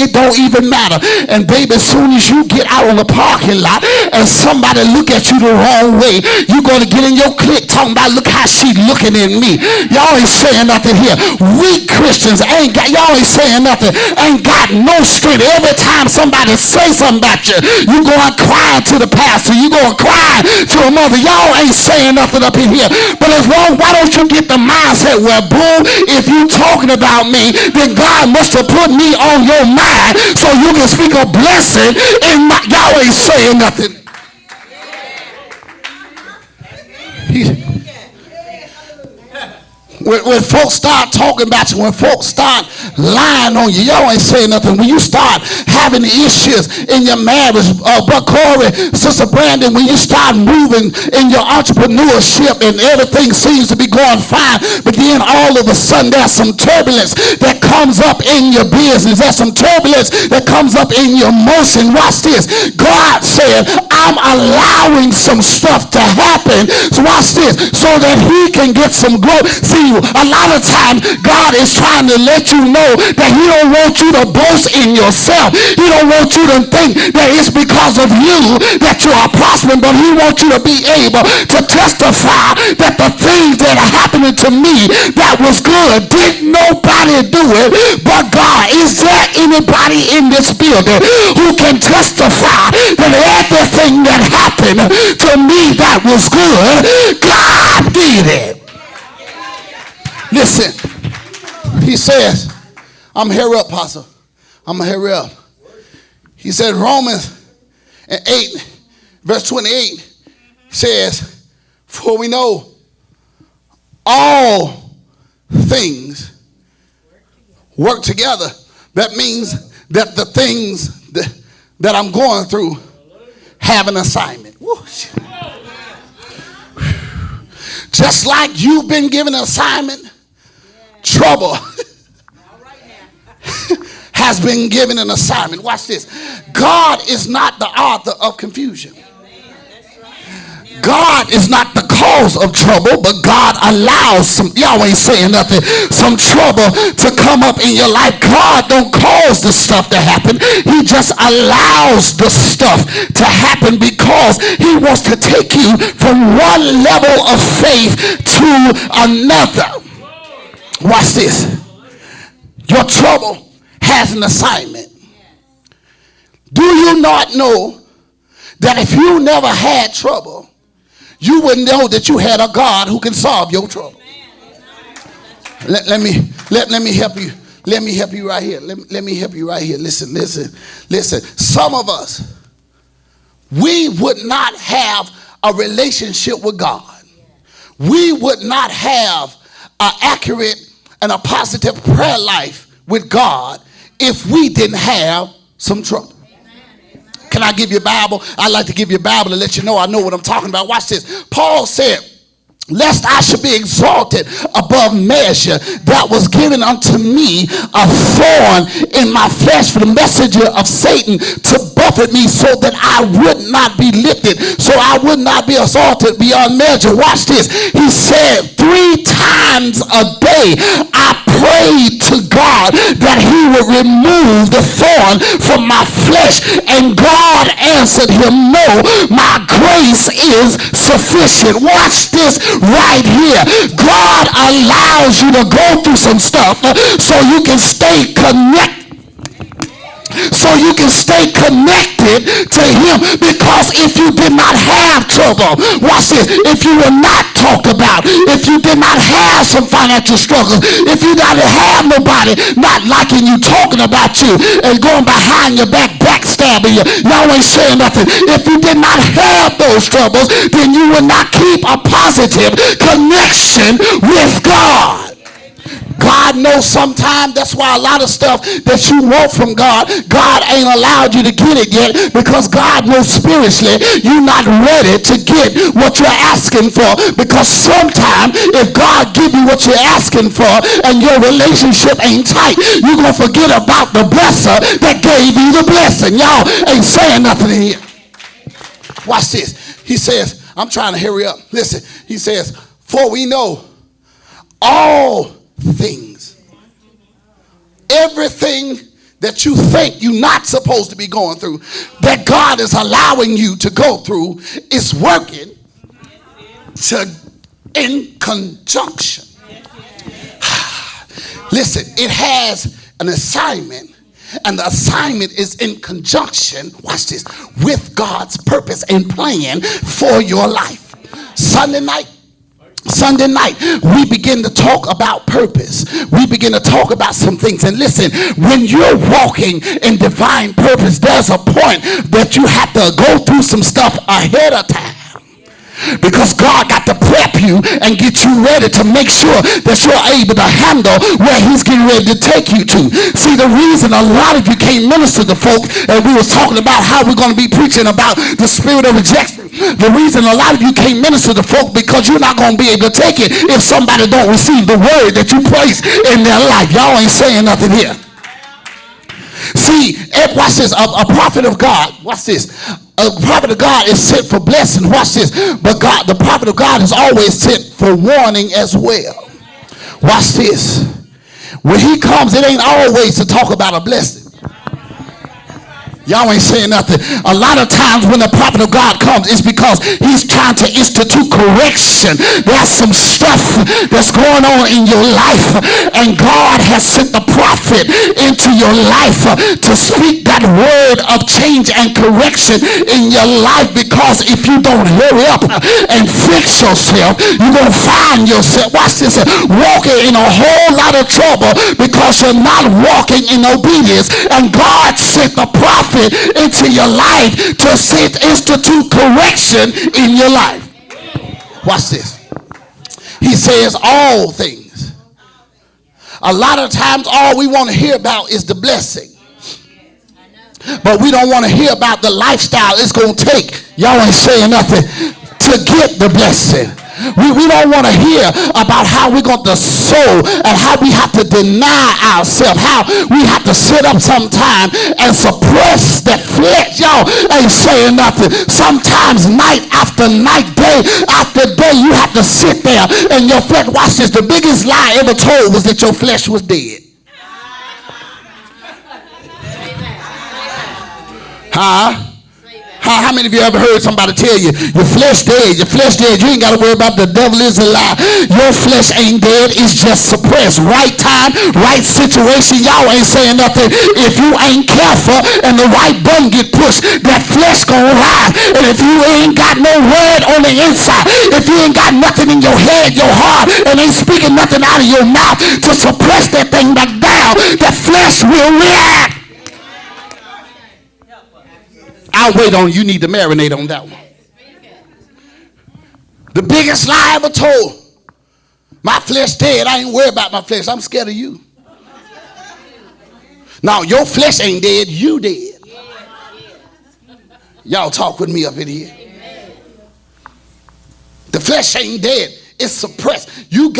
it don't even matter. And baby, as soon as you get out on the parking lot and somebody look at you the wrong way, you're going to get in your clique talking about, look how she looking at me. Y'all ain't saying nothing here. We Christians ain't got, y'all ain't saying nothing, ain't got no strength. Every time somebody say something about you, you going crying to the pastor, you going crying to a mother. Y'all ain't saying nothing up in here. But as long, why don't you get the mindset, well, boo, if you talking about me, then God must have put me on your mind so you can speak a blessing in my, y'all ain't saying nothing. When folks start talking about you, when folks start lying on you, y'all ain't saying nothing. When you start having issues in your marriage, Brother Corey, Sister Brandon, when you start moving in your entrepreneurship and everything seems to be going fine, but then all of a sudden there's some turbulence that comes up in your business. There's some turbulence that comes up in your motion. Watch this. God said, I'm allowing some stuff to happen. So watch this. So that he can get some glory. See, a lot of times God is trying to let you know that he don't want you to boast in yourself. He don't want you to think that it's because of you that you are prospering, but he wants you to be able to testify that the things that are happening to me that was good, didn't nobody do it but God. Is there anybody in this building who can testify that everything that happened to me that was good, God did it? Listen, he says, I'm here up, Apostle. I'm going to hurry up. He said, Romans 8, verse 28 says, for we know all things work together. That means that the things that I'm going through have an assignment. Whoosh. Just like you've been given an assignment, trouble has been given an assignment. Watch this. God is not the author of confusion. God is not the cause of trouble, but God allows some, y'all ain't saying nothing, some trouble to come up in your life. God don't cause the stuff to happen. He just allows the stuff to happen because he wants to take you from one level of faith to another. Watch this. Your trouble has an assignment. Do you not know that if you never had trouble, you would know that you had a God who can solve your trouble? Let me help you. Let me help you right here. Let me help you right here. Listen. Some of us, we would not have a relationship with God. We would not have an accurate and a positive prayer life with God if we didn't have some trouble. Can I give you a Bible? I like to give you a Bible to let you know I know what I'm talking about. Watch this. Paul said, lest I should be exalted above measure, that was given unto me a thorn in my flesh for the messenger of Satan to buffet me so that I would not be lifted, so I would not be exalted beyond measure. Watch this. He said 3 times a day I prayed to God that he would remove the thorn from my flesh, and God answered him, no, my grace is sufficient. Watch this right here. God allows you to go through some stuff so you can stay connected. So you can stay connected to him, because if you did not have trouble, watch this, if you were not talked about, if you did not have some financial struggles, if you didn't have nobody not liking you, talking about you, and going behind your back, backstabbing you, y'all ain't saying nothing. If you did not have those troubles, then you would not keep a positive connection with God. God knows sometimes that's why a lot of stuff that you want from God, God ain't allowed you to get it yet, because God knows spiritually you're not ready to get what you're asking for. Because sometimes if God give you what you're asking for and your relationship ain't tight, you're going to forget about the blesser that gave you the blessing. Y'all ain't saying nothing in here. Watch this. He says, I'm trying to hurry up. Listen, he says, for we know all things, everything that you think you're not supposed to be going through, that God is allowing you to go through, is working in conjunction. Listen, it has an assignment, and the assignment is in conjunction, watch this, with God's purpose and plan for your life. Sunday night, we begin to talk about purpose. We begin to talk about some things. And listen, when you're walking in divine purpose, there's a point that you have to go through some stuff ahead of time. Because God got to prep you and get you ready to make sure that you're able to handle where he's getting ready to take you to. See, the reason a lot of you can't minister to folk, and we was talking about how we're going to be preaching about the spirit of rejection. The reason a lot of you can't minister to folk because you're not going to be able to take it if somebody don't receive the word that you place in their life. Y'all ain't saying nothing here. See, watch this, a prophet of God, watch this. A prophet of God is sent for blessing, watch this. But God, the prophet of God is always sent for warning as well. Watch this. When he comes, it ain't always to talk about a blessing. Y'all ain't saying nothing. A lot of times when the prophet of God comes, it's because he's trying to institute correction. There's some stuff that's going on in your life, and God has sent the prophet into your life to speak that word of change and correction in your life, because if you don't hurry up and fix yourself, you're going to find yourself, watch this, walking in a whole lot of trouble because you're not walking in obedience. And God sent the prophet into your life to institute correction in your life. Watch this. He says all things. A lot of times all we want to hear about is the blessing, but we don't want to hear about the lifestyle it's going to take, y'all ain't saying nothing, to get the blessing. We don't want to hear about how we're going to sow and how we have to deny ourselves, how we have to sit up sometime and suppress that flesh. Y'all ain't saying nothing. Sometimes night after night, day after day, you have to sit there and your flesh. Watch this. The biggest lie ever told was that your flesh was dead. Huh? How many of you ever heard somebody tell you your flesh dead, you ain't got to worry about, the devil is a lie. Your flesh ain't dead, it's just suppressed. Right time, right situation, y'all ain't saying nothing. If you ain't careful and the right button get pushed, that flesh gonna rise. And if you ain't got no word on the inside, if you ain't got nothing in your head, your heart, and ain't speaking nothing out of your mouth to suppress that thing back down, that flesh will react. I'll wait on you. Need to marinate on that one. The biggest lie I ever told. My flesh dead. I ain't worried about my flesh. I'm scared of you. Now, your flesh ain't dead. You dead. Y'all talk with me up in here. The flesh ain't dead. It's suppressed. You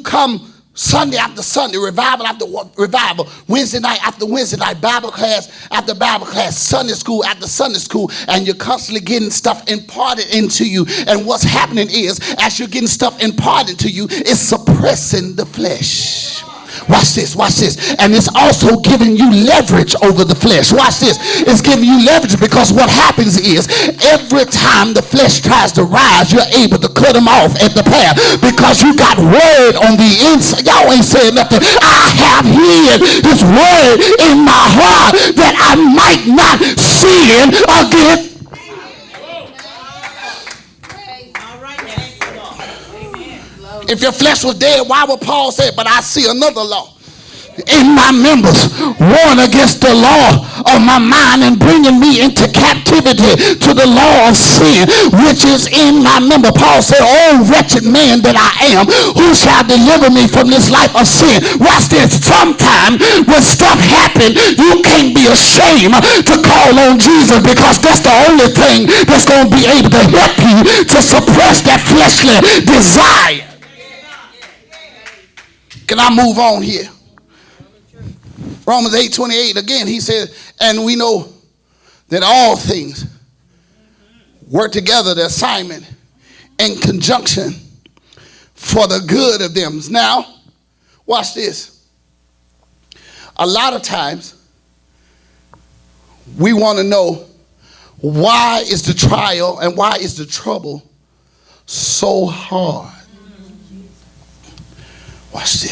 come Sunday after Sunday, revival after revival, Wednesday night after Wednesday night, Bible class after Bible class, Sunday school after Sunday school, and you're constantly getting stuff imparted into you. And what's happening is, as you're getting stuff imparted to you, it's suppressing the flesh. Watch this, watch this. And it's also giving you leverage over the flesh. Watch this. It's giving you leverage because what happens is every time the flesh tries to rise, you're able to cut them off at the path because you got word on the inside. Y'all ain't saying nothing. I have hid his word in my heart that I might not sin again. If your flesh was dead, why would Paul say, but I see another law in my members, warring against the law of my mind and bringing me into captivity to the law of sin, which is in my member. Paul said, oh, wretched man that I am, who shall deliver me from this life of sin? Watch this. Sometimes when stuff happens, you can't be ashamed to call on Jesus, because that's the only thing that's going to be able to help you to suppress that fleshly desire. Can I move on here? Romans 8:28 again, he said, and we know that all things work together, the assignment in conjunction for the good of them. Now, watch this. A lot of times we want to know, why is the trial and why is the trouble so hard? Watch this.